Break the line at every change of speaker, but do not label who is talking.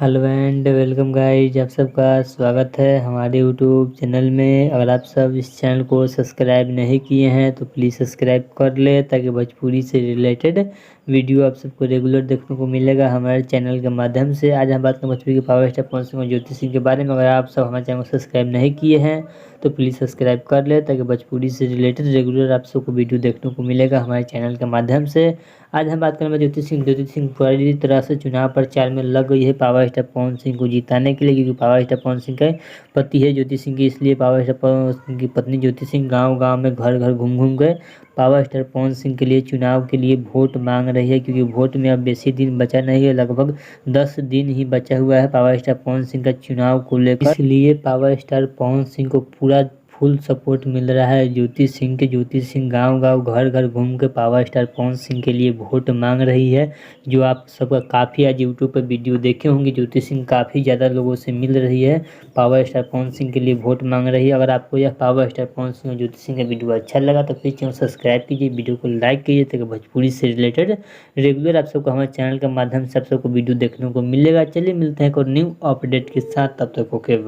Hello and welcome guys, आप सबका स्वागत है हमारे यूट्यूब चैनल में। अगर आप सब इस चैनल को सब्सक्राइब नहीं किए हैं तो प्लीज़ सब्सक्राइब कर ले, ताकि भोजपुरी से रिलेटेड वीडियो आप सबको रेगुलर देखने को मिलेगा हमारे चैनल के माध्यम से। आज हम बात करें भोजपुरी के पावर स्टार पवन सिंह और ज्योति सिंह के बारे में। अगर आप सब हमारे चैनल को सब्सक्राइब नहीं किए हैं तो प्लीज़ सब्सक्राइब कर ले, ताकि भोजपुरी से रिलेटेड रेगुलर आप सबको वीडियो देखने को मिलेगा हमारे चैनल के माध्यम से। आज हम बात करेंगे ज्योति सिंह पूरी तरह से चुनाव प्रचार में लग गई है पावर स्टार पवन सिंह को जिताने के लिए, क्योंकि पावर स्टार पवन सिंह का पति है ज्योति सिंह की। इसलिए पावर स्टार पवन सिंह की पत्नी ज्योति सिंह गांव-गांव में घर-घर घूम-घूम गए पावर स्टार पवन सिंह के लिए चुनाव के लिए वोट मांग रही है, क्योंकि वोट में अब बेसी दिन बचा नहीं है, लगभग 10 दिन ही बचा हुआ है पावर स्टार पवन सिंह का चुनाव को लेकर। इसलिए पावर स्टार पवन सिंह को पूरा फुल सपोर्ट मिल रहा है ज्योति सिंह के। ज्योति सिंह गांव-गांव घर-घर घूम के पावर स्टार पवन सिंह के लिए वोट मांग रही है, जो आप सबका काफ़ी आज यूट्यूब पर वीडियो देखे होंगे। ज्योति सिंह काफ़ी ज़्यादा लोगों से मिल रही है, पावर स्टार पवन सिंह के लिए वोट मांग रही है। अगर आपको यह पावर स्टार पवन सिंह और ज्योति सिंह का वीडियो अच्छा लगा तो प्लीज़ चैनल सब्सक्राइब कीजिए, वीडियो को लाइक कीजिए, ताकि भोजपुरी से रिलेटेड रेगुलर आप सबको हमारे चैनल के माध्यम से आप सबको वीडियो देखने को मिलेगा। चलिए मिलते हैं एक और न्यू अपडेट के साथ, तब तक ओके बाय।